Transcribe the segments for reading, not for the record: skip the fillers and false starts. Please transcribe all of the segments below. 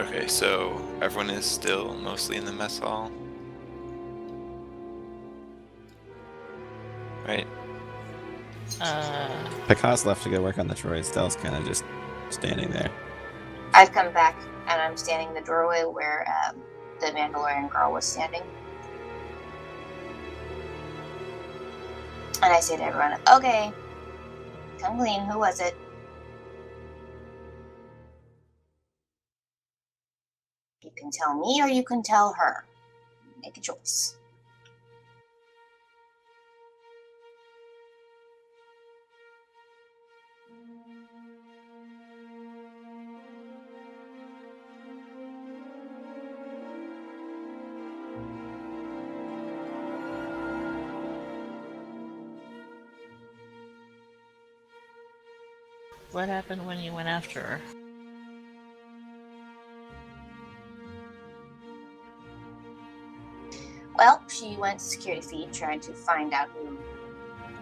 Okay, so everyone is still mostly in the mess hall, right? Picard's left to go work on the droids. Del's kind of just standing there. I've come back and I'm standing in the doorway where the Mandalorian girl was standing. And I say to everyone, okay, come clean, who was it? You can tell me or you can tell her. Make a choice. What happened when you went after her? Well, she went to security feed trying to find out who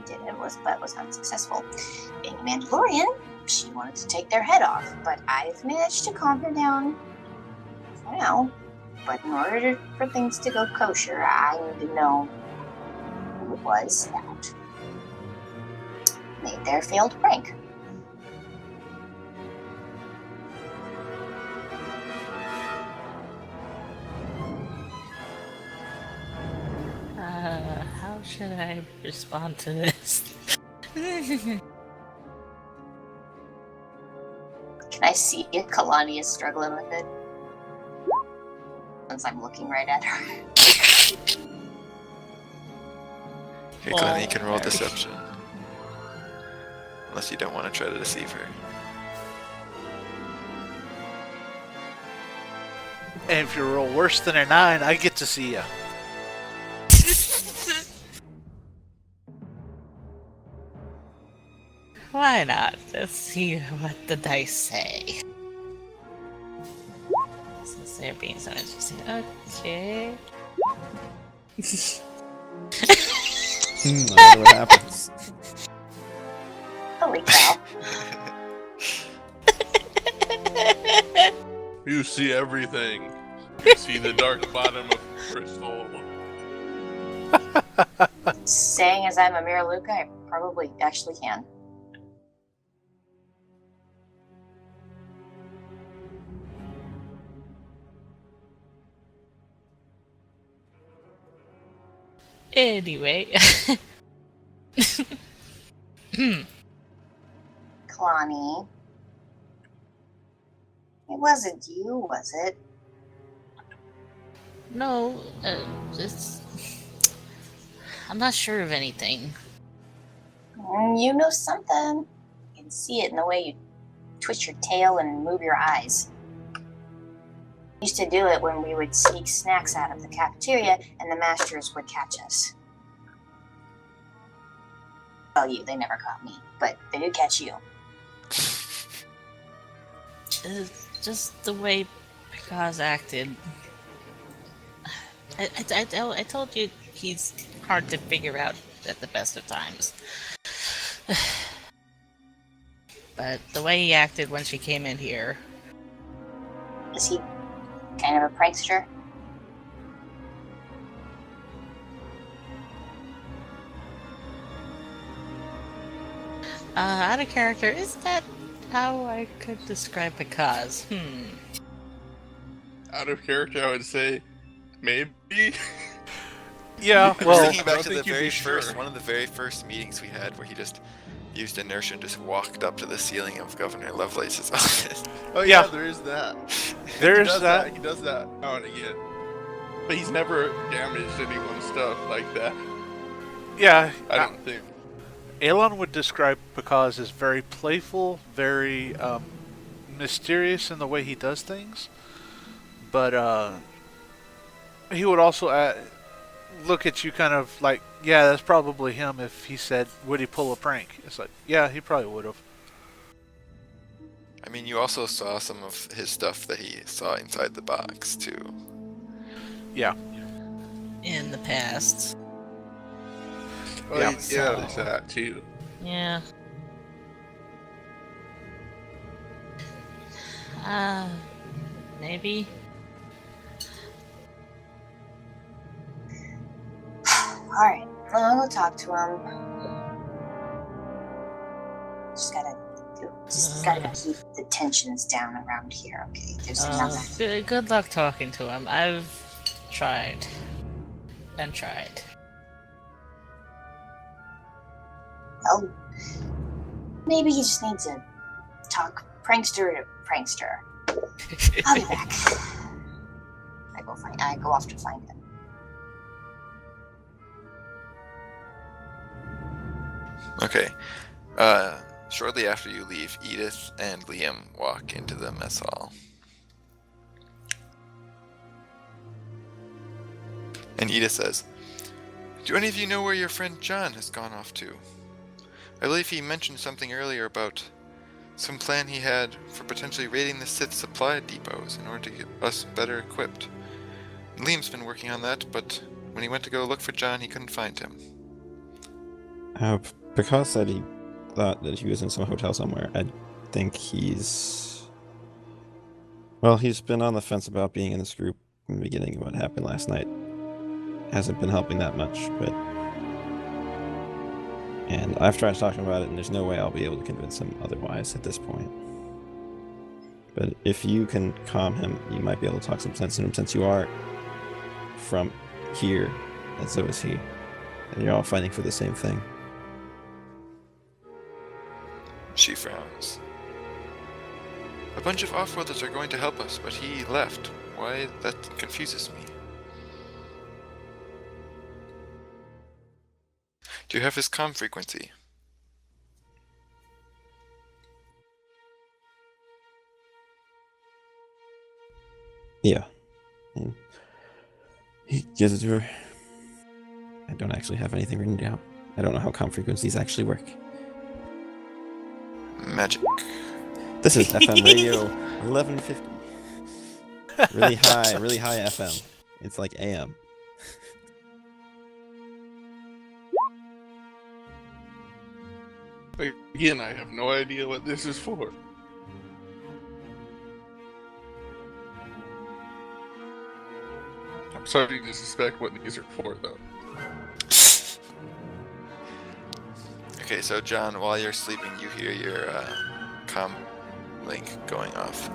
did it, but was unsuccessful. Being a Mandalorian, she wanted to take their head off, but I've managed to calm her down for now. But in order for things to go kosher, I need to know who it was that made their failed prank. How should I respond to this? Can I see if Kalani is struggling with it? Since I'm looking right at her. Okay, Glenn, you can roll deception. Unless you don't want to try to deceive her. And if you roll worse than a 9, I get to see ya. Why not? Let's see what the dice say. Since they're being so interesting. Okay. I wonder what happens. Holy cow. You see everything. You see the dark bottom of crystal. Saying as I'm a Miraluka, I probably actually can. Anyway. Kalani. It wasn't you, was it? No, I'm not sure of anything. You know something. You can see it in the way you twitch your tail and move your eyes. Used to do it when we would sneak snacks out of the cafeteria and the masters would catch us. Well, they never caught me, but they did catch you. Just the way Picard's acted. I told you he's hard to figure out at the best of times. But the way he acted when she came in here. Is he kind of a prankster? Out of character, is that how I could describe Picard? Out of character, I would say maybe. Yeah, I'm well, just thinking back I to don't the think you'd very be sure. first, one of the very first meetings we had where he just used inertia and just walked up to the ceiling of Governor Lovelace's office. Oh Yeah. yeah, there is that. There's he does that. He does that now and again. But he's never damaged anyone's stuff like that. yeah, I don't think. Elon would describe Picard as very playful, very mysterious in the way he does things. But he would also look at you kind of like, yeah, that's probably him if he said, would he pull a prank? It's like, yeah, he probably would have. I mean, you also saw some of his stuff that he saw inside the box, too. Yeah. In the past. Well, Yeah. yeah, there's that too. Yeah. Maybe. Alright, I'll go talk to him. Just gotta keep the tensions down around here, okay? There's another. Good luck talking to him. I've tried. And tried. Oh, maybe he just needs to talk prankster to prankster. I'll be back. I go off to find him. Okay. Shortly after you leave, Edith and Liam walk into the mess hall. And Edith says, "Do any of you know where your friend John has gone off to? I believe he mentioned something earlier about some plan he had for potentially raiding the Sith supply depots in order to get us better equipped. And Liam's been working on that, but when he went to go look for John, he couldn't find him." Picard said he thought that he was in some hotel somewhere. I think he's... Well, he's been on the fence about being in this group from the beginning of what happened last night. Hasn't been helping that much, but... And I've tried to talk to him about it, and there's no way I'll be able to convince him otherwise at this point. But if you can calm him, you might be able to talk some sense in him, since you are from here, and so is he. And you're all fighting for the same thing. She frowns. "A bunch of off-worlders are going to help us, but he left. Why? That confuses me." "Do you have his comm frequency?" Yeah. And he gives it to her. I don't actually have anything written down. I don't know how comm frequencies actually work. Magic. This is FM radio 1150. Really high FM. It's like AM. Again, I have no idea what this is for. I'm starting to suspect what these are for, though. Okay, so John, while you're sleeping, you hear your comm link going off.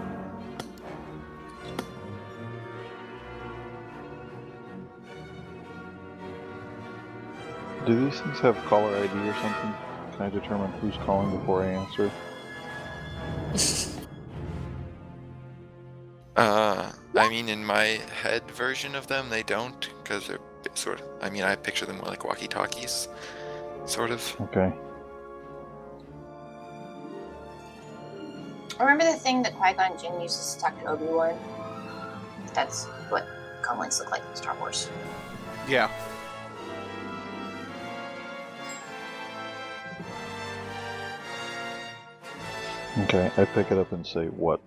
Do these things have caller ID or something? Can I determine who's calling before I answer? I mean, in my head version of them, they don't, because they're sort of, I mean, I picture them more like walkie-talkies, sort of. Okay. Remember the thing that Qui-Gon Jinn uses to talk to Obi-Wan? That's what comlinks look like in Star Wars. Yeah. Okay, I pick it up and say, what?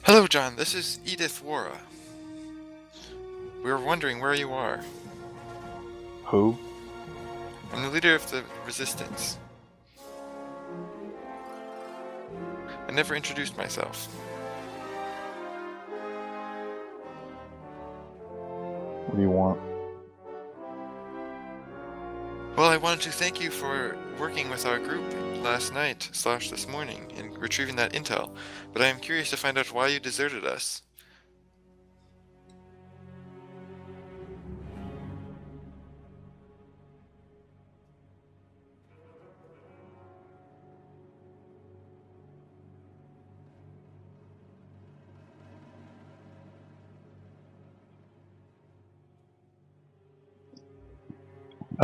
Hello, John. This is Edith Wara. We were wondering where you are. Who? I'm the leader of the Resistance. I never introduced myself. What do you want? Well, I wanted to thank you for working with our group last night / this morning in retrieving that intel, but I am curious to find out why you deserted us.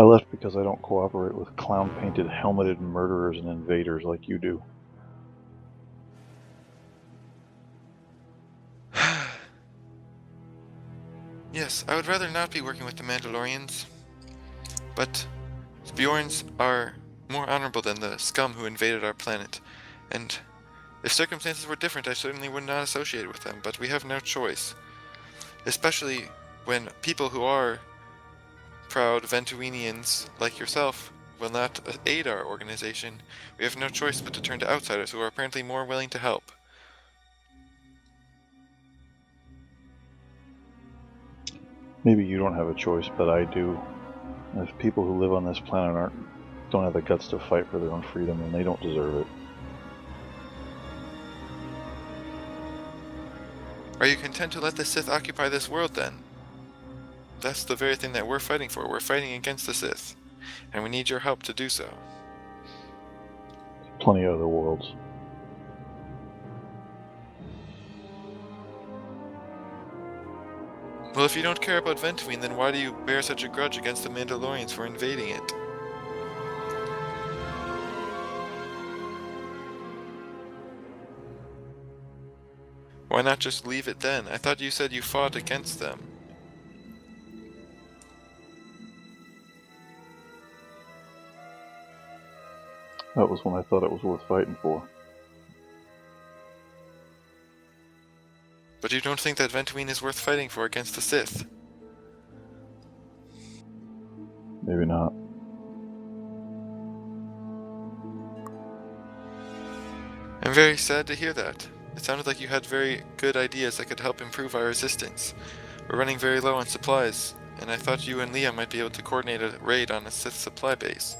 I left because I don't cooperate with clown-painted, helmeted murderers and invaders like you do. Yes, I would rather not be working with the Mandalorians, but the Bjorns are more honorable than the scum who invaded our planet, and if circumstances were different, I certainly would not associate with them, but we have no choice. Especially when people who are proud Ventuinians like yourself will not aid our organization, we have no choice but to turn to outsiders who are apparently more willing to help. Maybe you don't have a choice, but I do. If people who live on this planet don't have the guts to fight for their own freedom, then they don't deserve it. Are you content to let the Sith occupy this world, then? That's the very thing that we're fighting for. We're fighting against the Sith, and we need your help to do so. Plenty of other worlds. Well, if you don't care about Ventween, then why do you bear such a grudge against the Mandalorians for invading it? Why not just leave it then? I thought you said you fought against them. That was when I thought it was worth fighting for. But you don't think that Ventween is worth fighting for against the Sith? Maybe not. I'm very sad to hear that. It sounded like you had very good ideas that could help improve our resistance. We're running very low on supplies, and I thought you and Leah might be able to coordinate a raid on a Sith supply base.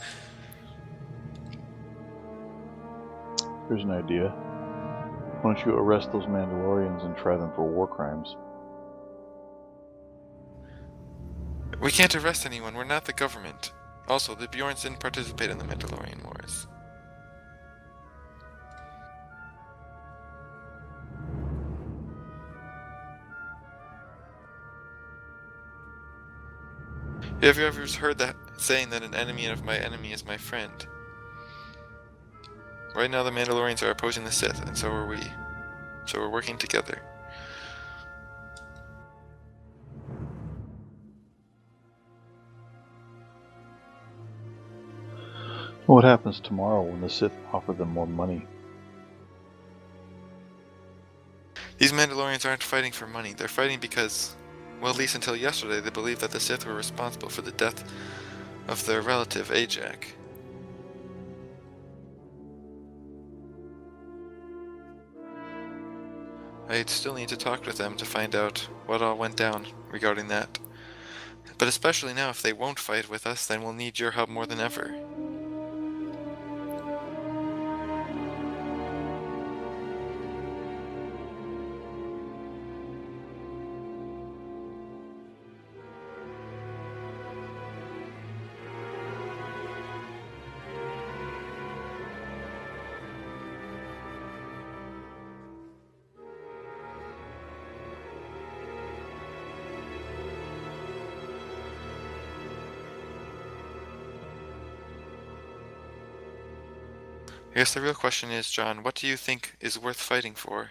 Here's an idea. Why don't you arrest those Mandalorians and try them for war crimes? We can't arrest anyone, we're not the government. Also, the Bjorns didn't participate in the Mandalorian Wars. Have you ever heard that saying that an enemy of my enemy is my friend? Right now the Mandalorians are opposing the Sith, and so are we. So we're working together. What happens tomorrow when the Sith offer them more money? These Mandalorians aren't fighting for money, they're fighting because, well, at least until yesterday, they believed that the Sith were responsible for the death of their relative, Ajak. I'd still need to talk with them to find out what all went down regarding that. But especially now, if they won't fight with us, then we'll need your help more than ever. I guess the real question is, John, what do you think is worth fighting for?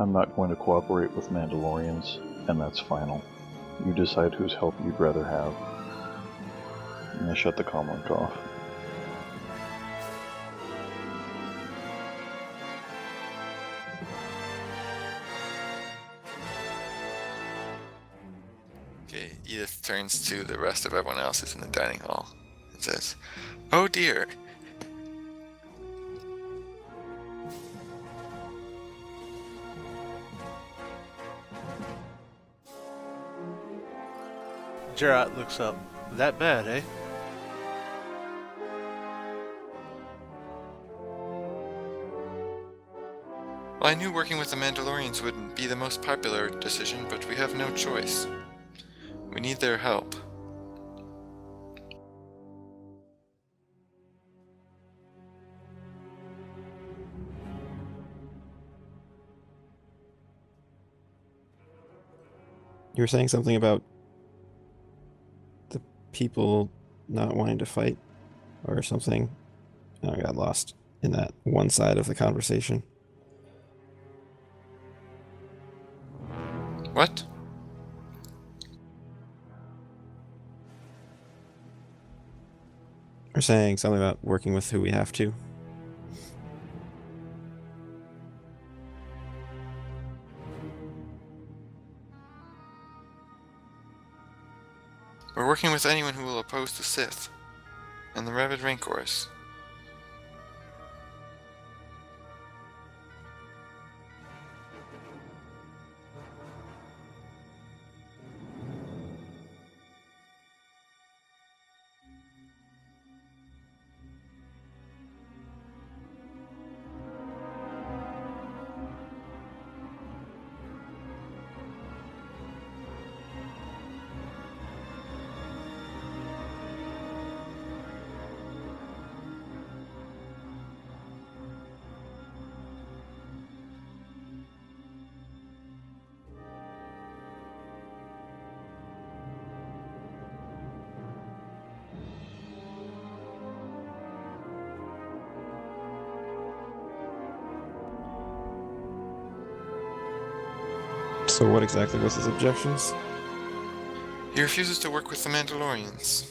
I'm not going to cooperate with Mandalorians, and that's final. You decide whose help you'd rather have. And I shut the comlink off. Okay, Edith turns to the rest of everyone else who's in the dining hall and it says. Oh dear. Geralt looks up. That bad, eh? Well, I knew working with the Mandalorians wouldn't be the most popular decision, but we have no choice. We need their help. You were saying something about the people not wanting to fight or something. I got lost in that one side of the conversation. What? We're saying something about working with who we have to. We're working with anyone who will oppose the Sith and the Rabid Rancors. So what exactly was his objections? He refuses to work with the Mandalorians.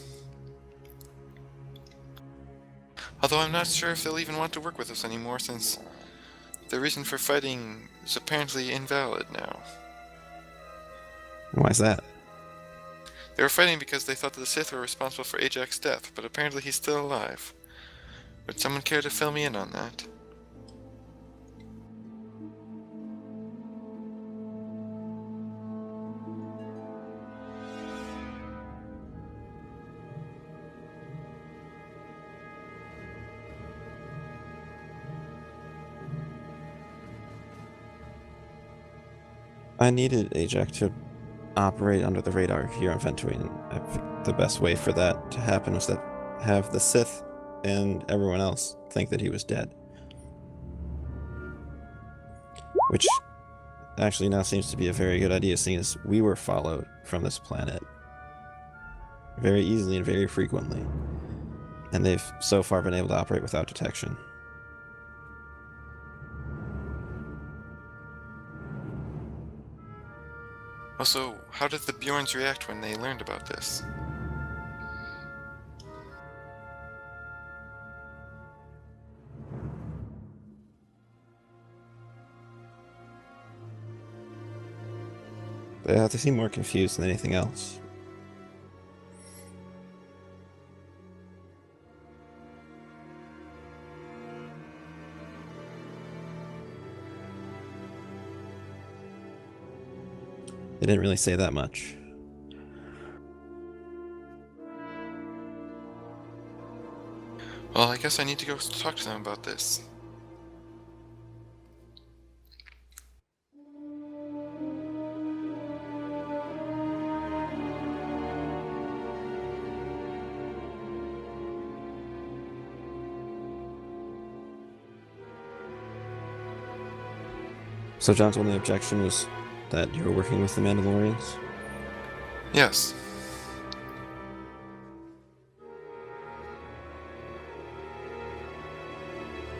Although I'm not sure if they'll even want to work with us anymore, since their reason for fighting is apparently invalid now. Why is that? They were fighting because they thought that the Sith were responsible for Ajax's death, but apparently he's still alive. Would someone care to fill me in on that? I needed Ajax to operate under the radar here on Venturi, I think the best way for that to happen was to have the Sith and everyone else think that he was dead. Which actually now seems to be a very good idea, seeing as we were followed from this planet very easily and very frequently. And they've so far been able to operate without detection. Also, how did the Bjorns react when they learned about this? They seem more confused than anything else. They didn't really say that much. Well, I guess I need to go talk to them about this. So John's only objection was that you were working with the Mandalorians? Yes.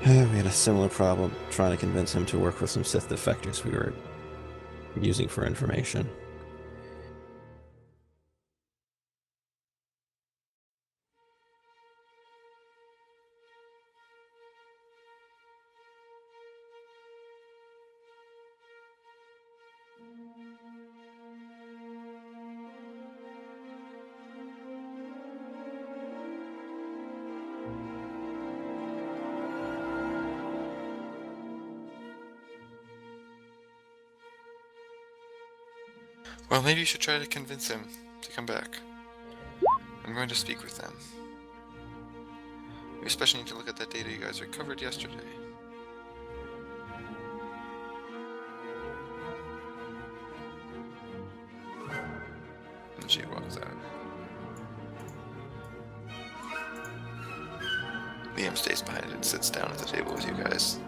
We had a similar problem trying to convince him to work with some Sith defectors we were using for information. Well, maybe you should try to convince him to come back. I'm going to speak with them. We especially need to look at that data you guys recovered yesterday. And she walks out. Liam stays behind and sits down at the table with you guys.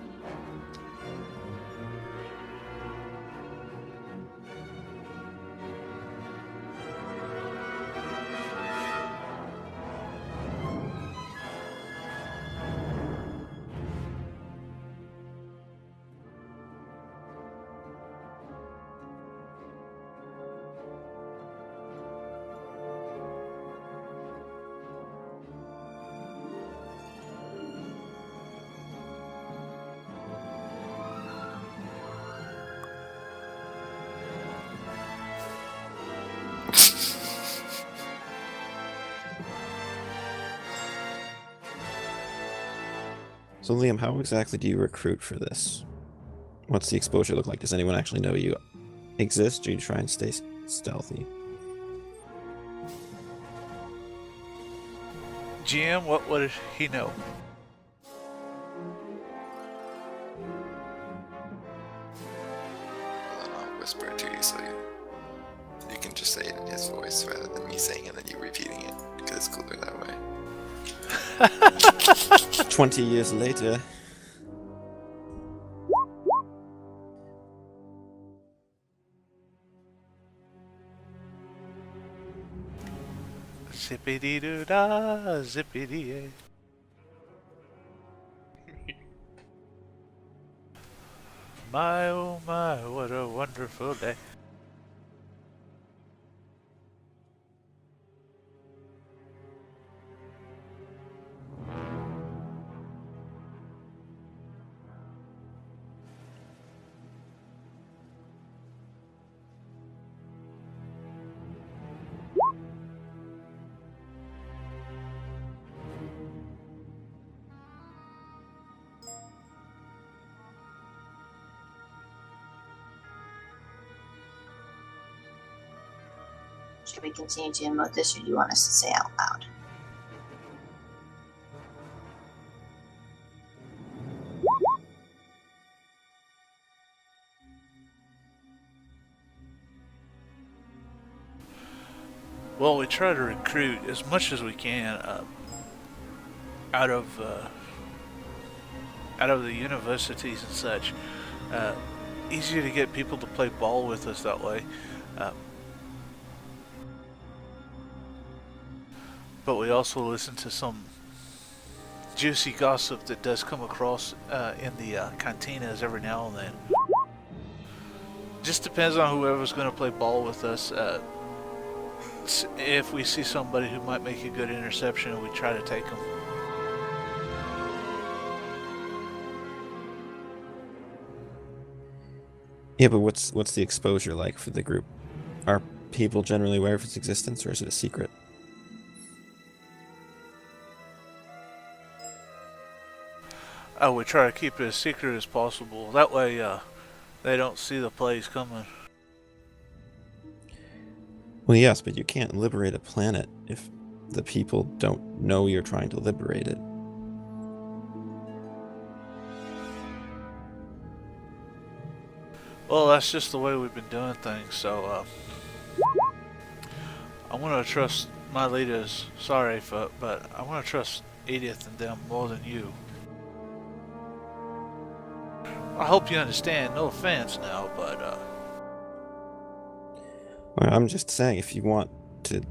So Liam, how exactly do you recruit for this? What's the exposure look like? Does anyone actually know you exist, or do you try and stay stealthy? GM, what would he know? Well, then I'll whisper it to you so you can just say it in his voice rather than me saying it and then you repeating it, because it's cooler that way. 20 years later. Zippity doo da, zippity. My oh my, what a wonderful day. Should we continue to emote this, or do you want us to say out loud? Well, we try to recruit as much as we can out of the universities and such. Easier to get people to play ball with us that way. But we also listen to some juicy gossip that does come across in the cantinas every now and then. Just depends on whoever's going to play ball with us. If we see somebody who might make a good interception, we try to take them. Yeah, but what's the exposure like for the group? Are people generally aware of its existence, or is it a secret? Oh, we try to keep it as secret as possible. That way, they don't see the plays coming. Well, yes, but you can't liberate a planet if the people don't know you're trying to liberate it. Well, that's just the way we've been doing things, so, I want to trust my leaders, sorry, but I want to trust Edith and them more than you. I hope you understand, no offense now, but, Well, I'm just saying, if you want to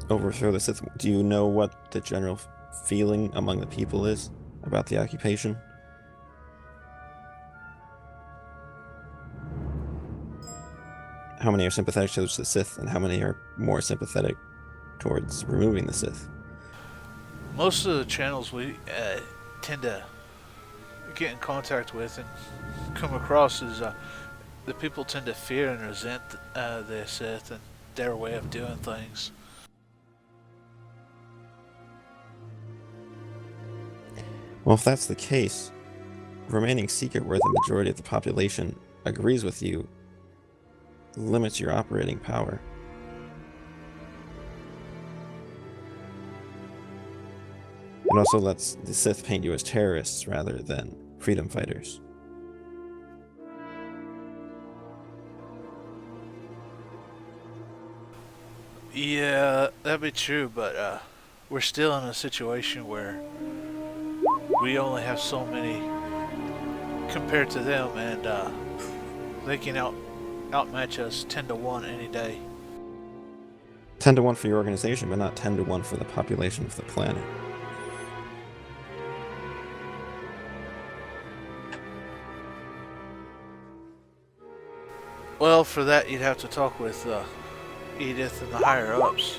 overthrow the Sith, do you know what the general feeling among the people is about the occupation? How many are sympathetic towards the Sith, and how many are more sympathetic towards removing the Sith? most of the channels we tend to get in contact with and come across is the people tend to fear and resent the Sith and their way of doing things. Well, if that's the case, remaining secret where the majority of the population agrees with you limits your operating power. It also lets the Sith paint you as terrorists rather than freedom fighters. Yeah, that'd be true, but we're still in a situation where we only have so many compared to them, and they can outmatch us 10-1 any day. 10-1 for your organization, but not 10-1 for the population of the planet. Well, for that you'd have to talk with Edith and the higher ups.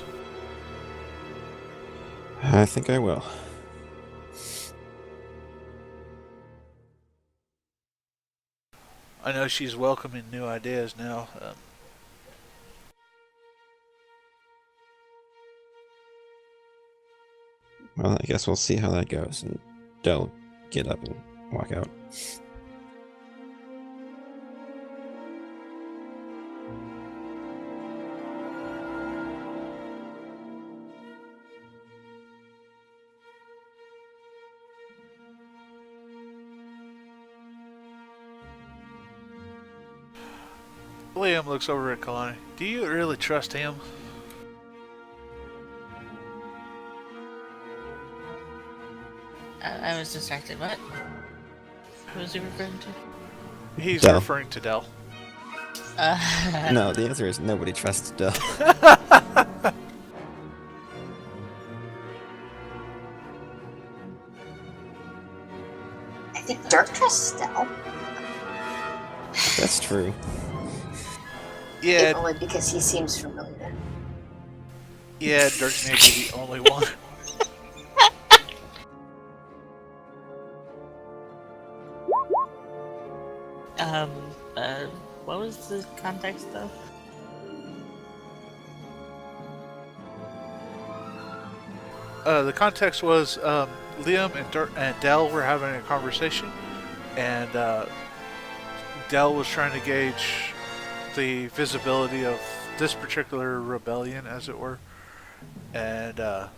I think I will. I know she's welcoming new ideas now. Well, I guess we'll see how that goes, and Del get up and walk out. Liam looks over at Kalani. Do you really trust him? I was distracted. What? Who was he referring to? He's Del. referring to Del. No, the answer is nobody trusts Del. I think Dirk trusts Stell. That's true. Yeah, Only because he seems familiar. yeah, Dirk may be the only one. What was the context though? The context was Liam and Del were having a conversation, and Del was trying to gauge the visibility of this particular rebellion, as it were, and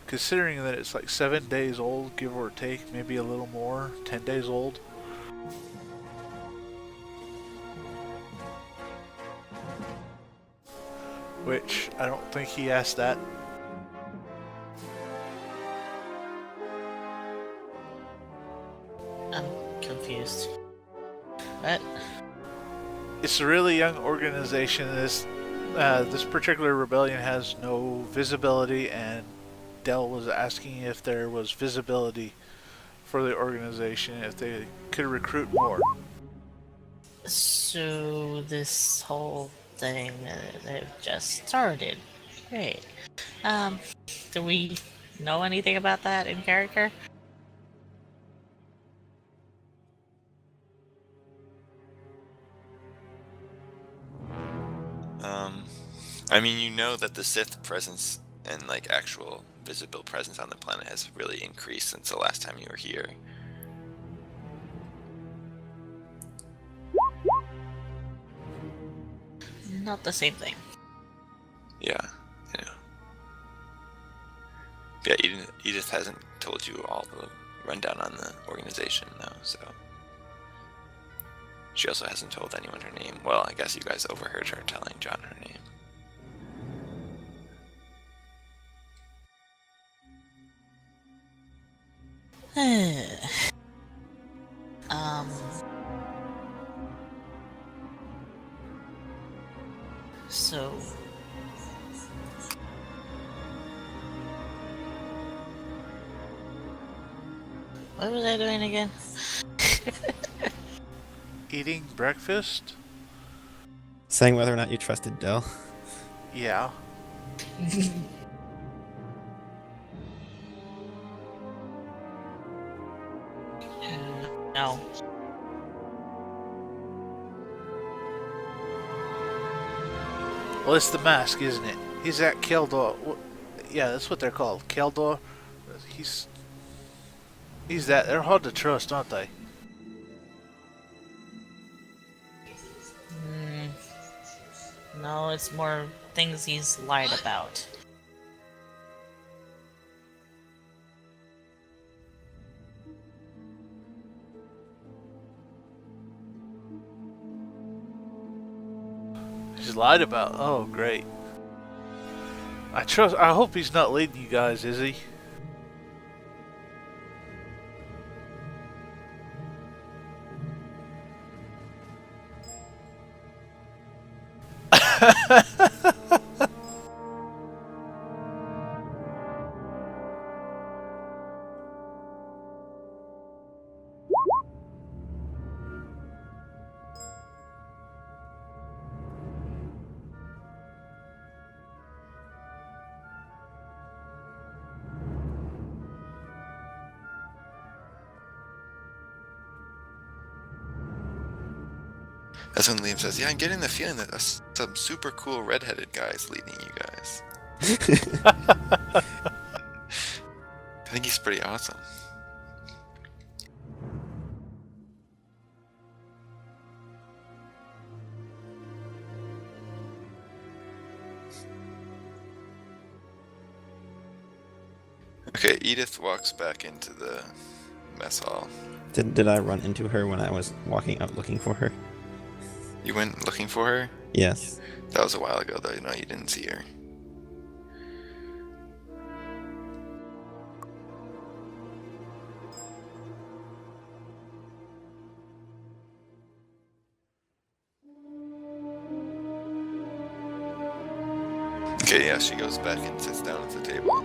considering that it's like 7 days old, give or take, maybe a little more, 10 days old. Which I don't think he asked that. I'm confused. What? It's a really young organization. This particular rebellion has no visibility, and Del was asking if there was visibility for the organization, if they could recruit more. So this whole thing they've just started. Great. Do we know anything about that in character? I mean, you know that the Sith presence and like actual visible presence on the planet has really increased since the last time you were here. Not the same thing. Yeah, you know. Yeah, Edith hasn't told you all the rundown on the organization, though, so. She also hasn't told anyone her name. Well, I guess you guys overheard her telling John her name. So what was I doing again? Eating breakfast? Saying whether or not you trusted Del. Yeah. No. Well, it's the mask, isn't it? He's at Keldor. Yeah, that's what they're called. Keldor. He's that. They're hard to trust, aren't they? No, it's more things he's lied about. He's lied about. Oh, great. I hope he's not leading you guys, is he? That's when Liam says, "Yeah, I'm getting the feeling that some super cool redheaded guy is leading you guys." I think he's pretty awesome. Okay, Edith walks back into the mess hall. Did I run into her when I was walking out looking for her? You went looking for her? Yes. That was a while ago, though. No, you didn't see her. Okay, yeah, she goes back and sits down at the table.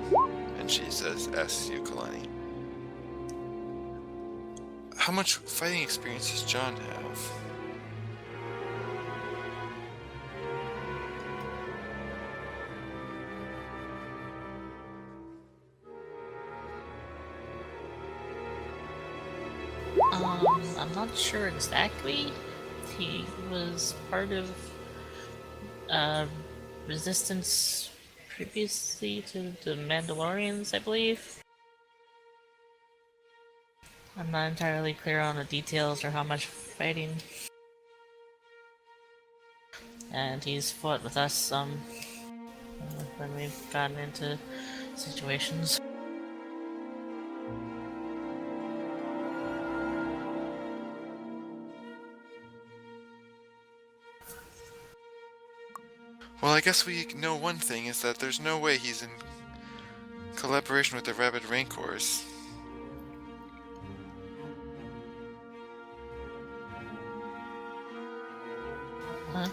And she says, asks you, Kalani, how much fighting experience does John have? I'm not sure exactly. He was part of Resistance previously to the Mandalorians, I believe. I'm not entirely clear on the details or how much fighting. And he's fought with us some when we've gotten into situations. Well, I guess we know one thing is that there's no way he's in collaboration with the Rabid Rancors. Huh?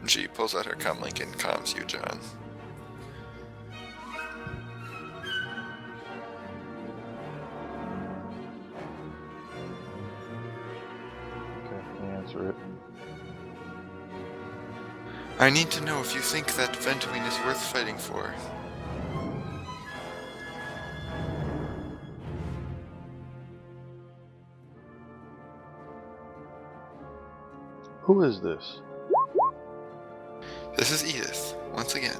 And she pulls out her comlink and comms you, John. Okay, answer it. I need to know if you think that Ventuine is worth fighting for. Who is this? This is Edith, once again.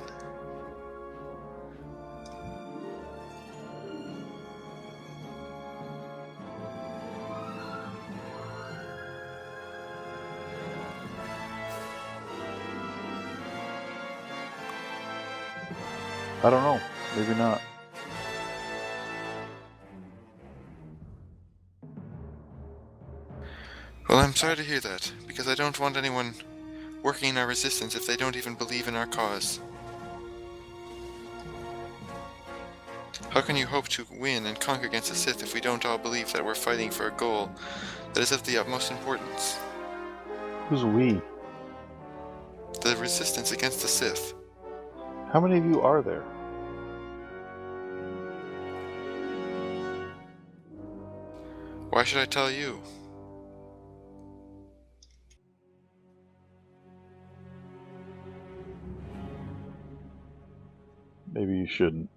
I don't know. Maybe not. Well, I'm sorry to hear that, because I don't want anyone working in our resistance if they don't even believe in our cause. How can you hope to win and conquer against the Sith if we don't all believe that we're fighting for a goal that is of the utmost importance? Who's we? The resistance against the Sith. How many of you are there? Why should I tell you? Maybe you shouldn't.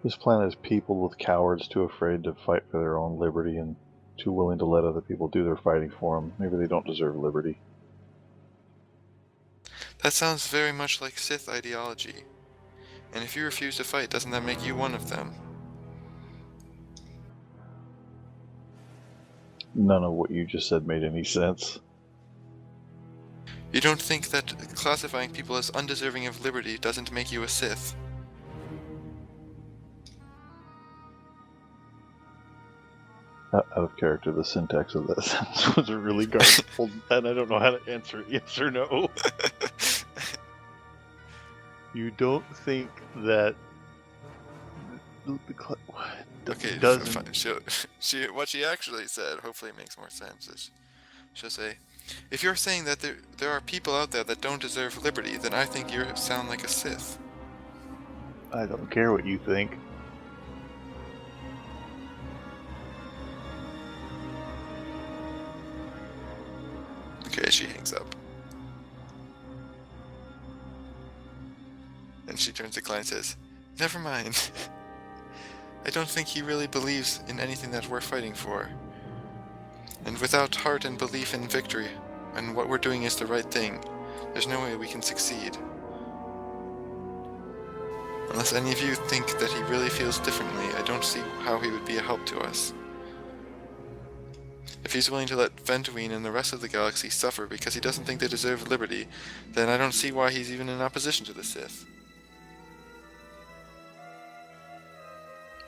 This planet is peopled with cowards too afraid to fight for their own liberty and too willing to let other people do their fighting for them. Maybe they don't deserve liberty. That sounds very much like Sith ideology. And if you refuse to fight, doesn't that make you one of them? None of what you just said made any sense. You don't think that classifying people as undeserving of liberty doesn't make you a Sith? Out of character, the syntax of that sentence was really garbled, and I don't know how to answer it, yes or no. You don't think that Okay, doesn't... fine. What she actually said hopefully makes more sense. She'll say, if you're saying that there are people out there that don't deserve liberty, then I think you sound like a Sith. I don't care what you think. Okay, she hangs up. And she turns to Klein and says, never mind. I don't think he really believes in anything that we're fighting for. And without heart and belief in victory, and what we're doing is the right thing, there's no way we can succeed. Unless any of you think that he really feels differently, I don't see how he would be a help to us. If he's willing to let Ventween and the rest of the galaxy suffer because he doesn't think they deserve liberty, then I don't see why he's even in opposition to the Sith.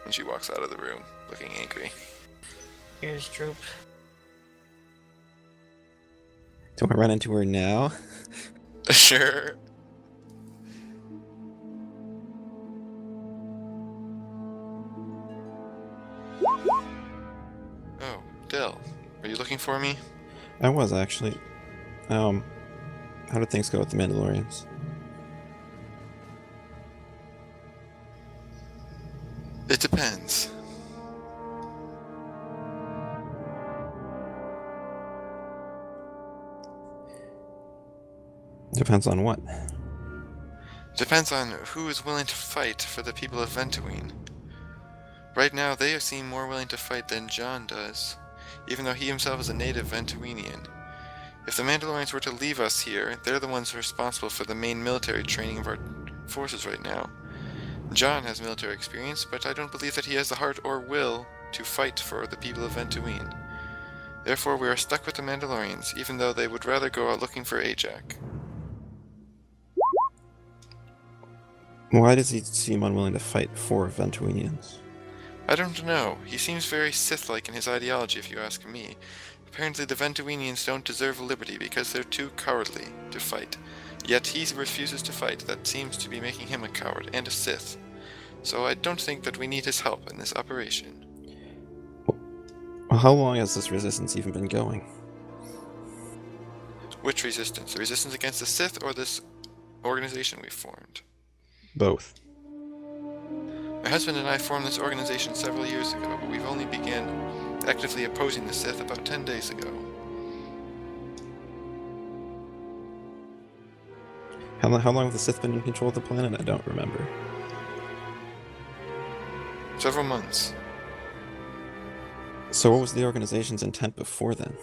And she walks out of the room, looking angry. Ears droop. Do I run into her now? Sure. Oh, Del, are you looking for me? I was, actually. How did things go with the Mandalorians? It depends. Depends on what? Depends on who is willing to fight for the people of Ventween. Right now, they seem more willing to fight than John does, even though he himself is a native Ventweenian. If the Mandalorians were to leave us here, they're the ones responsible for the main military training of our forces right now. John has military experience, but I don't believe that he has the heart or will to fight for the people of Ventween. Therefore, we are stuck with the Mandalorians, even though they would rather go out looking for Ajak. Why does he seem unwilling to fight for Ventweenians? I don't know. He seems very Sith-like in his ideology, if you ask me. Apparently the Ventweenians don't deserve liberty because they're too cowardly to fight. Yet he refuses to fight. That seems to be making him a coward and a Sith. So I don't think that we need his help in this operation. Well, how long has this resistance even been going? Which resistance? The resistance against the Sith or this organization we formed? Both. My husband and I formed this organization several years ago, but we've only began actively opposing the Sith about 10 days ago. How long have the Sith been in control of the planet? I don't remember. Several months. So what was the organization's intent before then?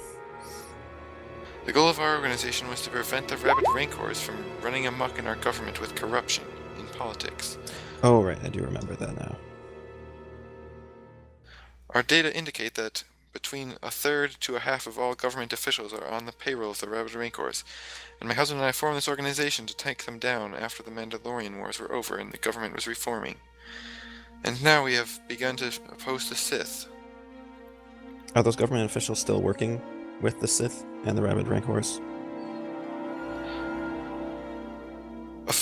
The goal of our organization was to prevent the rabid Rancors from running amok in our government with corruption in politics. Oh, right, I do remember that now. Our data indicate that between a third to a half of all government officials are on the payroll of the rabid Rancors, and my husband and I formed this organization to take them down after the Mandalorian Wars were over and the government was reforming. And now we have begun to oppose the Sith. Are those government officials still working with the Sith and the rabid Rancors? A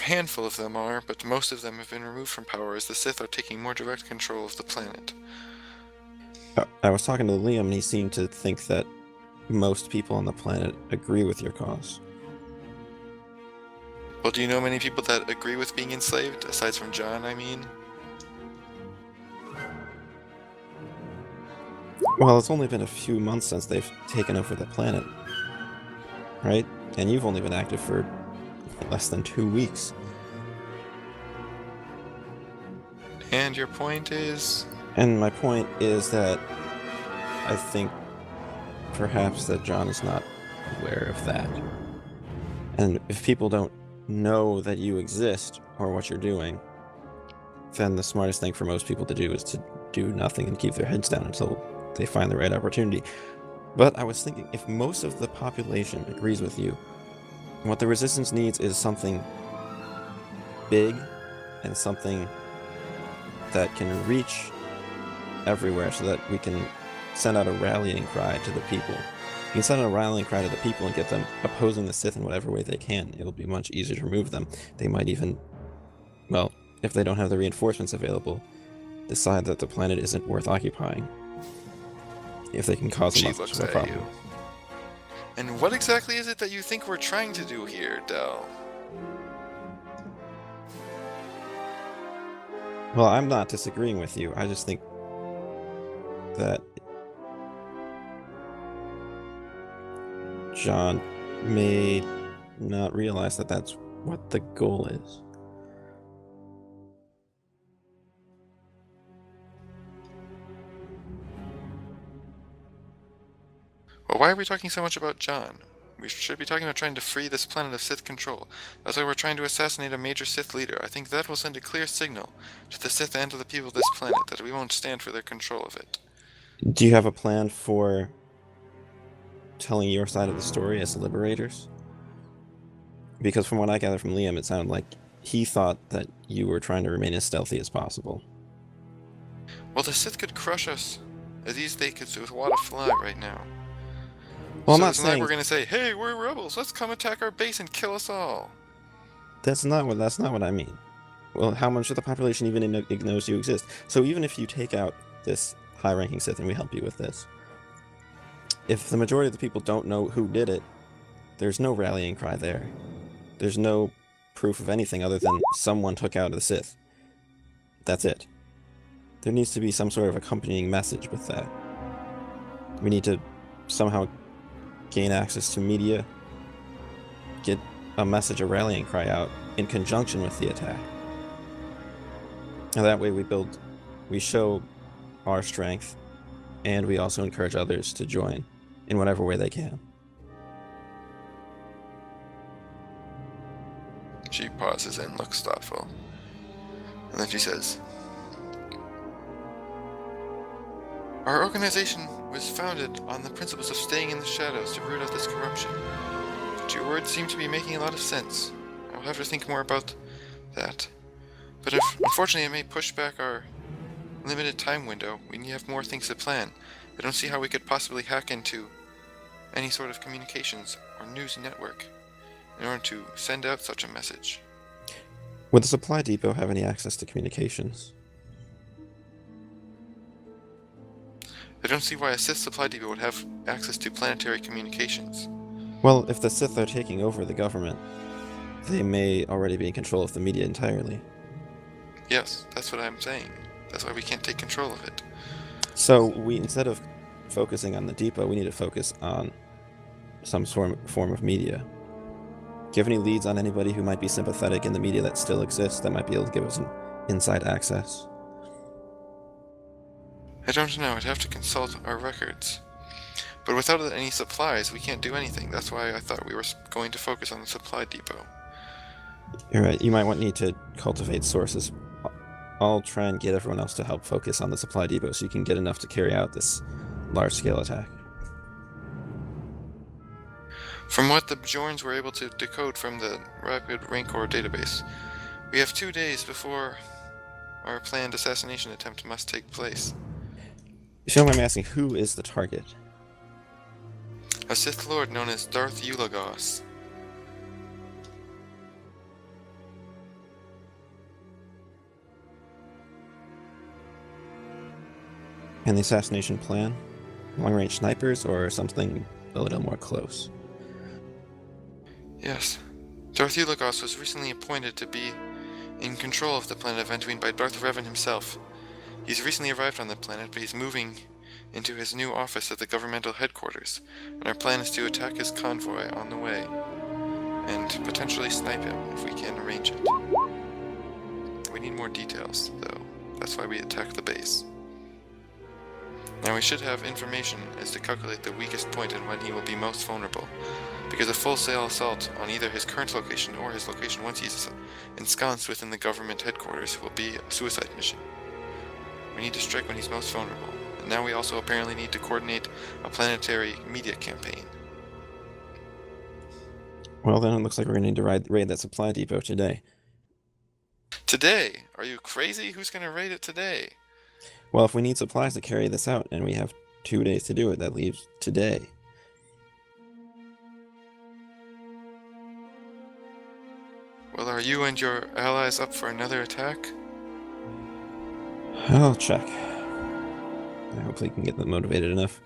handful of them are, but most of them have been removed from power as the Sith are taking more direct control of the planet. I was talking to Liam, and he seemed to think that most people on the planet agree with your cause. Well, do you know many people that agree with being enslaved, aside from John, I mean? Well, it's only been a few months since they've taken over the planet, right? And you've only been active for less than 2 weeks. And your point is? And my point is that I think perhaps that John is not aware of that. And if people don't know that you exist or what you're doing, then the smartest thing for most people to do is to do nothing and keep their heads down until they find the right opportunity. But I was thinking, if most of the population agrees with you, What the Resistance needs is something big and something that can reach everywhere so that we can send out a rallying cry to the people. You can send out a rallying cry to the people and get them opposing the Sith in whatever way they can. It'll be much easier to remove them. They might even, well, if they don't have the reinforcements available, decide that the planet isn't worth occupying. If they can cause She much looks of a at problem. you. And what exactly is it that you think we're trying to do here, Del? Well, I'm not disagreeing with you. I just think that John may not realize that that's what the goal is. Well, why are we talking so much about John? We should be talking about trying to free this planet of Sith control. That's why we're trying to assassinate a major Sith leader. I think that will send a clear signal to the Sith and to the people of this planet that we won't stand for their control of it. Do you have a plan for telling your side of the story as the Liberators? Because from what I gather from Liam, it sounded like he thought that you were trying to remain as stealthy as possible. Well, the Sith could crush us as easily as they could with Wada Fly right now. Well, I'm So not it's not like saying we're gonna say, "Hey, we're rebels. Let's come attack our base and kill us all." that's not what I mean. Well, how much of the population even knows you exist? So even if you take out this high-ranking Sith and we help you with this, if the majority of the people don't know who did it, there's no rallying cry there. There's no proof of anything other than someone took out the Sith. That's it. There needs to be some sort of accompanying message with that. We need to somehow gain access to media, get a message, a rallying cry out in conjunction with the attack. And that way we show our strength, and we also encourage others to join in whatever way they can. She pauses and looks thoughtful. And then she says, "Our organization was founded on the principles of staying in the shadows to root out this corruption. But your words seem to be making a lot of sense. I'll have to think more about that. But if, unfortunately, it may push back our limited time window, we have more things to plan. I don't see how we could possibly hack into any sort of communications or news network in order to send out such a message." Would the supply depot have any access to communications? I don't see why a Sith supply depot would have access to planetary communications. Well, if the Sith are taking over the government, they may already be in control of the media entirely. Yes, that's what I'm saying. That's why we can't take control of it. So we, instead of focusing on the depot, we need to focus on some form of media. Do you have any leads on anybody who might be sympathetic in the media that still exists that might be able to give us an inside access? I don't know, I'd have to consult our records. But without any supplies, we can't do anything. That's why I thought we were going to focus on the supply depot. You're right, you might need to cultivate sources. I'll try and get everyone else to help focus on the supply depot so you can get enough to carry out this large-scale attack. From what the Bjorns were able to decode from the Rapid Rancor database, we have 2 days before our planned assassination attempt must take place. If you don't mind me asking, who is the target? A Sith Lord known as Darth Eulogos. And the assassination plan? Long-range snipers or something a little more close? Yes. Darth Eulogos was recently appointed to be in control of the planet of Anduin by Darth Revan himself. He's recently arrived on the planet, but he's moving into his new office at the governmental headquarters, and our plan is to attack his convoy on the way, and potentially snipe him if we can arrange it. We need more details, though. That's why we attack the base. Now we should have information as to calculate the weakest point and when he will be most vulnerable, because a full-scale assault on either his current location or his location once he's ensconced within the government headquarters will be a suicide mission. We need to strike when he's most vulnerable, and now we also apparently need to coordinate a planetary media campaign. Well, then it looks like we're going to need to raid that supply depot today. Today? Are you crazy? Who's gonna raid it today? Well, if we need supplies to carry this out, and we have 2 days to do it, that leaves today. Well, are you and your allies up for another attack? I'll check. I hopefully can get them motivated enough.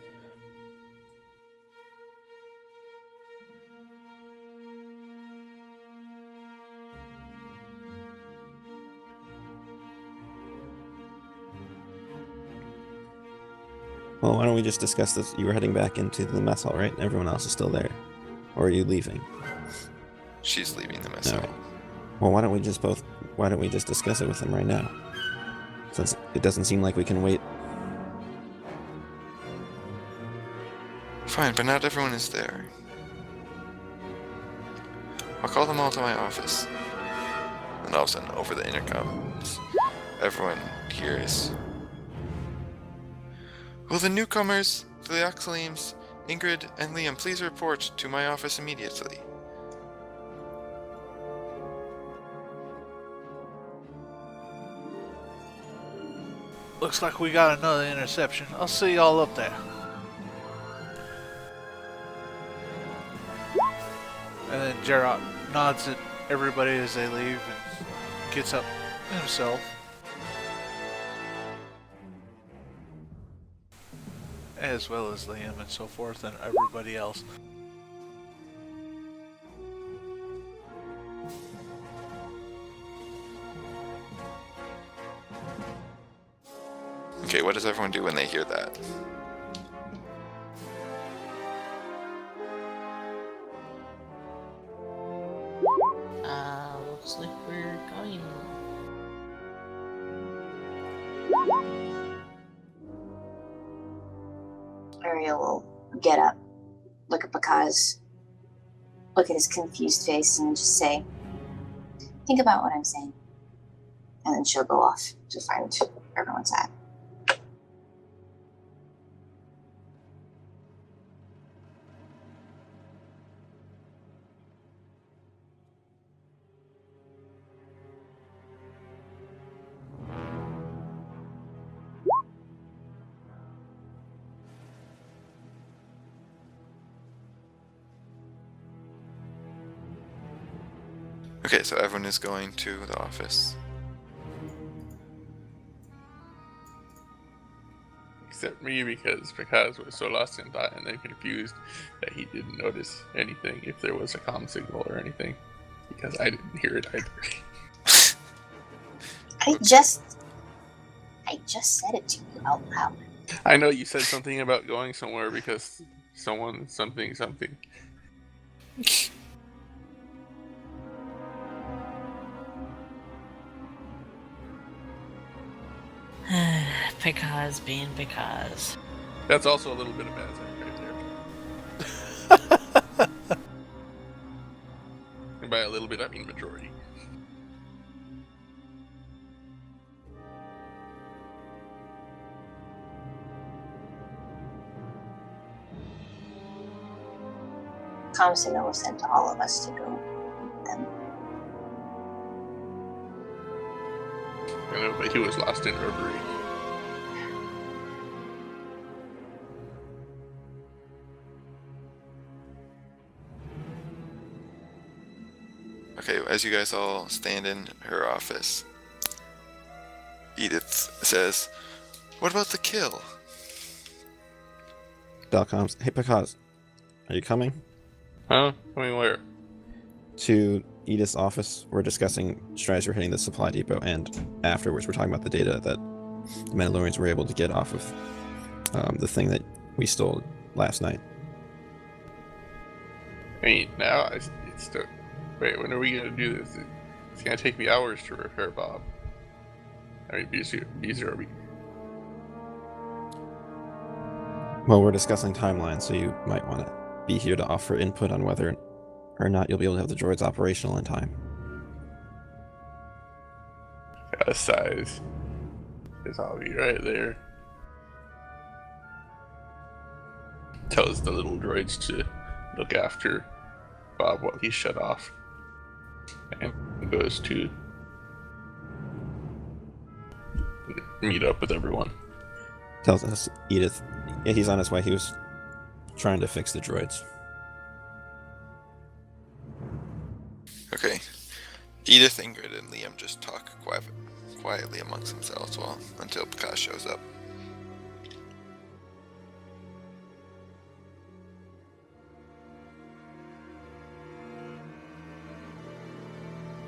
Well, why don't we just discuss this? You were heading back into the mess hall, right? Everyone else is still there. Or are you leaving? She's leaving the mess hall. Alright. Well, why don't we just discuss it with them right now? Since it doesn't seem like we can wait. Fine, but not everyone is there. I'll call them all to my office. And all of a sudden, over the intercom, everyone hears. Will the newcomers, the Oxaleems, Ingrid, and Liam please report to my office immediately? Looks like we got another interception. I'll see y'all up there. And then Gerard nods at everybody as they leave and gets up himself. As well as Liam and so forth and everybody else. Okay, what does everyone do when they hear that? Looks like we're going. Ariel will get up, look at Bakaz, look at his confused face, and just say, think about what I'm saying. And then she'll go off to find where everyone's at. Okay, so everyone is going to the office. Except me, because was so lost in thought and then confused that he didn't notice anything, if there was a comm signal or anything, because I didn't hear it either. I just said it to you out loud. I know you said something about going somewhere because someone, something. Because being because. That's also a little bit of bad right there. And by a little bit, I mean majority. Comm signal was sent to all of us to go meet them. I know, but he was lost in reverie. Okay, as you guys all stand in her office, Edith says, "What about the kill?" Belcoms. Hey, Bakaz. Are you coming? Huh? I mean, where? To Edith's office. We're discussing strategies for hitting the supply depot, and afterwards we're talking about the data that the Mandalorians were able to get off of the thing that we stole last night. I mean, now it's still... Wait, when are we gonna do this? It's gonna take me hours to repair Bob. I mean, BZRB. Well, we're discussing timelines, so you might want to be here to offer input on whether or not you'll be able to have the droids operational in time. Size. It's all be right there. Tells the little droids to look after Bob while he's shut off, and goes to meet up with everyone. Tells us Edith. Yeah, he's on his way. He was trying to fix the droids. Okay. Edith, Ingrid, and Liam just talk quietly amongst themselves until Picard shows up.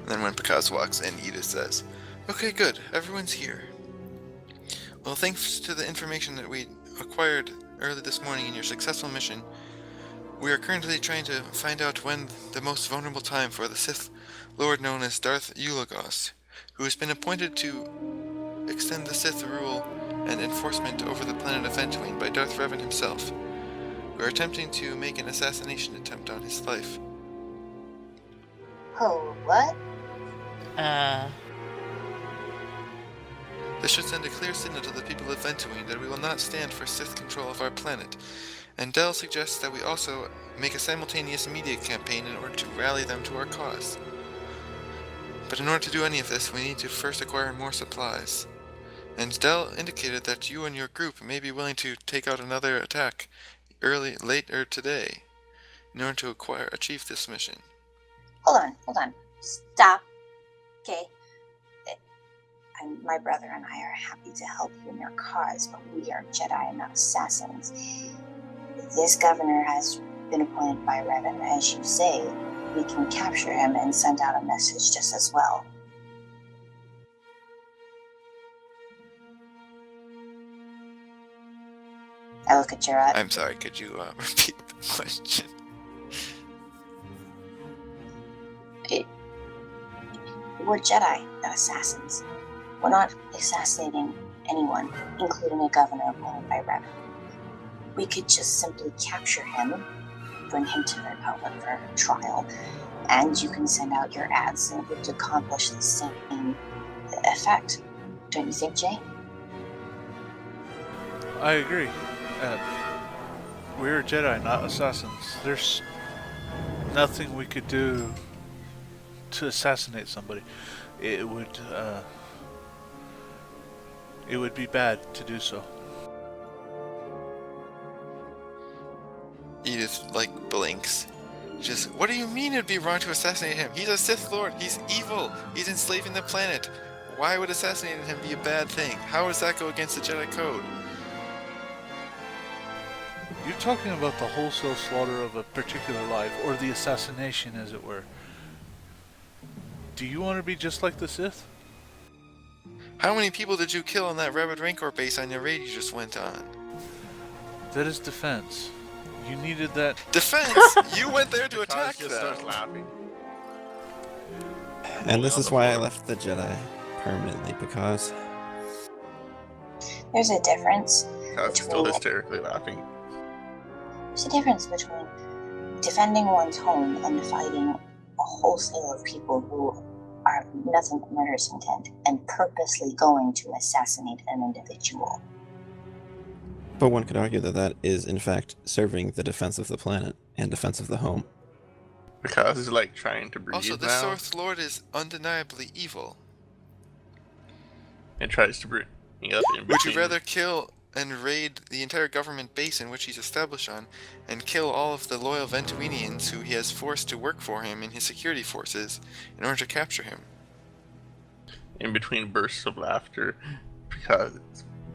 And then when Picard walks in, Edith says, "Okay, good. Everyone's here. Well, thanks to the information that we acquired early this morning in your successful mission, we are currently trying to find out when the most vulnerable time for the Sith Lord known as Darth Ulagos, who has been appointed to extend the Sith rule and enforcement over the planet of Ventween by Darth Revan himself. We are attempting to make an assassination attempt on his life." Oh, what? This should send a clear signal to the people of Ventween that we will not stand for Sith control of our planet, and Dell suggests that we also make a simultaneous media campaign in order to rally them to our cause. But in order to do any of this, we need to first acquire more supplies. And Dell indicated that you and your group may be willing to take out another attack later today in order to achieve this mission. Hold on. Stop. Okay. My brother and I are happy to help you in your cause, but we are Jedi and not assassins. This governor has been appointed by Revan, as you say. We can capture him and send out a message just as well. I look at Gerard. I'm sorry, could you repeat the question? We're Jedi, not assassins. We're not assassinating anyone, including a governor appointed by Revan. We could just simply capture him, bring him to the Republic for trial, and you can send out your ads and it would accomplish the same effect. Don't you think, Jay? I agree. We're Jedi, not assassins. There's nothing we could do to assassinate somebody. It would be bad to do so. Edith, blinks. Just, what do you mean it'd be wrong to assassinate him? He's a Sith Lord. He's evil. He's enslaving the planet. Why would assassinating him be a bad thing? How does that go against the Jedi Code? You're talking about the wholesale slaughter of a particular life, or the assassination, as it were. Do you want to be just like the Sith? How many people did you kill on that Rabbit Rancor base on your raid you just went on? That is defense. You needed that. Defense? You went there to attack just them. starts laughing. And this is why I left the Jedi permanently, because There's a difference. Kaz is still hysterically laughing. There's a difference between defending one's home and fighting a wholesale of people who are nothing but murderous intent and purposely going to assassinate an individual. but one could argue that that is in fact serving the defense of the planet and defense of the home. Kaz is trying to breathe Also, the now Sith Lord is undeniably evil. and tries to bring up in Would you between. rather kill and raid the entire government base in which he's established on, and kill all of the loyal Ventuinians who he has forced to work for him in his security forces in order to capture him? In between bursts of laughter, because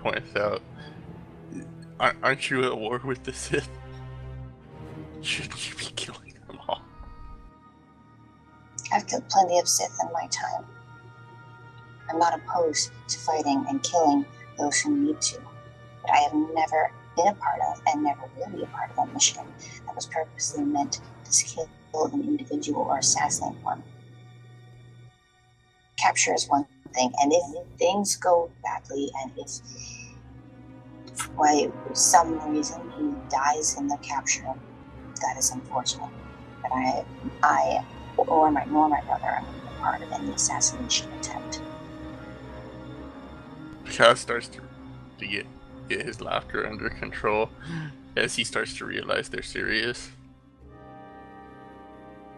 points out, aren't you at war with the Sith? Shouldn't you be killing them all? I've killed plenty of Sith in my time. I'm not opposed to fighting and killing those who need to, but I have never been a part of and never will be a part of a mission that was purposely meant to kill an individual or assassinate one. Capture is one thing, and if things go badly and if for some reason he dies in the capture, that is unfortunate. But I or my brother are not a part of any assassination attempt. Kaz starts to get his laughter under control as he starts to realize they're serious.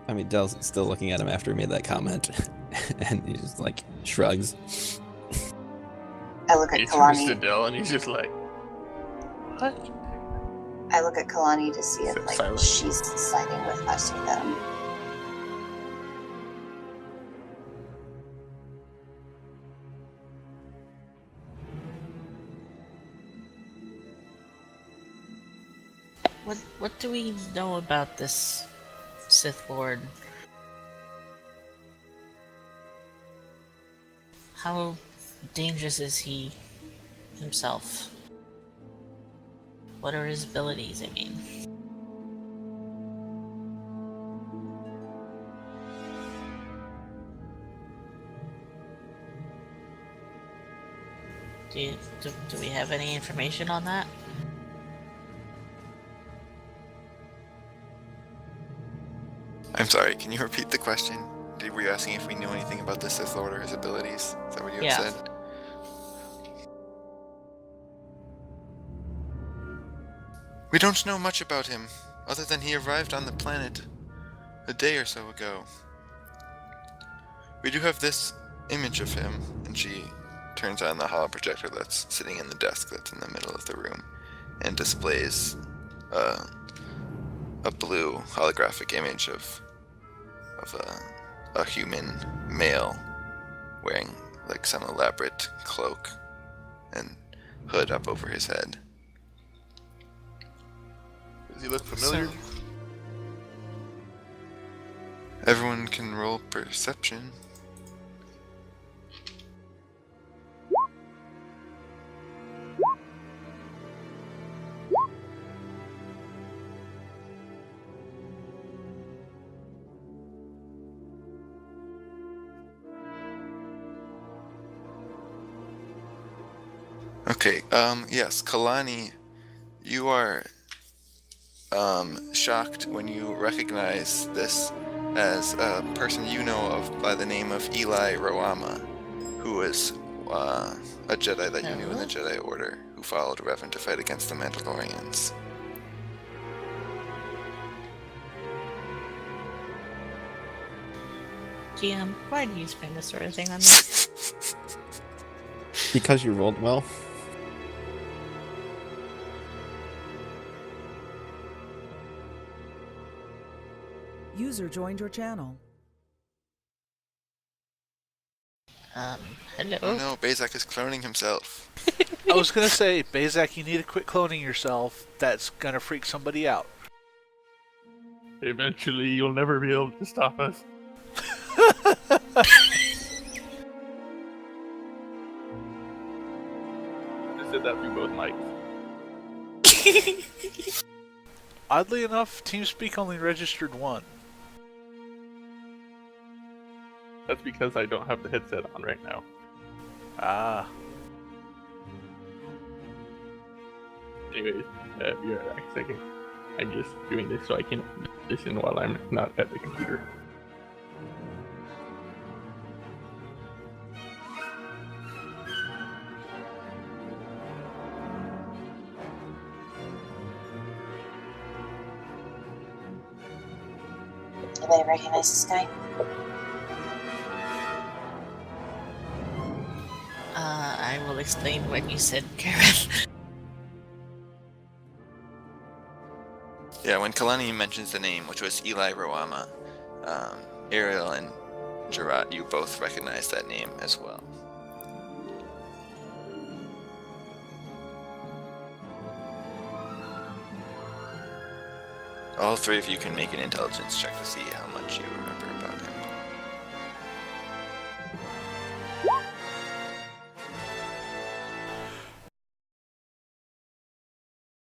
I mean, Dell's still looking at him after he made that comment, and he just like shrugs. I look at He turns to Kalani. Dell and he's just like, what? I look at Kalani to see if like Silent. she's siding with us or them. What do we know about this Sith Lord? How dangerous is he himself? What are his abilities, I mean? Do we have any information on that? I'm sorry, can you repeat the question? Were you asking if we knew anything about the Sith Lord or his abilities? Is that what you Yeah. had said? We don't know much about him, other than he arrived on the planet a day or so ago. We do have this image of him, and she turns on the holoprojector that's sitting in the desk that's in the middle of the room, and displays a blue holographic image of a human male wearing like some elaborate cloak and hood up over his head. Does he look familiar? Everyone can roll perception. Okay, yes, Kalani, you are shocked when you recognize this as a person you know of by the name of Eli Roama, who was a Jedi that you knew in the Jedi Order, who followed Revan to fight against the Mandalorians. GM, why do you spend this sort of thing on me? Because you rolled well. User joined your channel. Hello? Oh no, Bazak is cloning himself. I was gonna say, Bazak, you need to quit cloning yourself. That's gonna freak somebody out. Eventually, you'll never be able to stop us. Just said that through both mics. Oddly enough, TeamSpeak only registered one. That's because I don't have the headset on right now. Ah. Anyways, be right back a second. I'm just doing this so I can listen while I'm not at the computer. Anybody recognize this guy? I will explain when you said Karen. Yeah, when Kalani mentions the name, which was Eli Roama, Ariel and Gerard, you both recognize that name as well. All three of you can make an intelligence check to see how much you remember.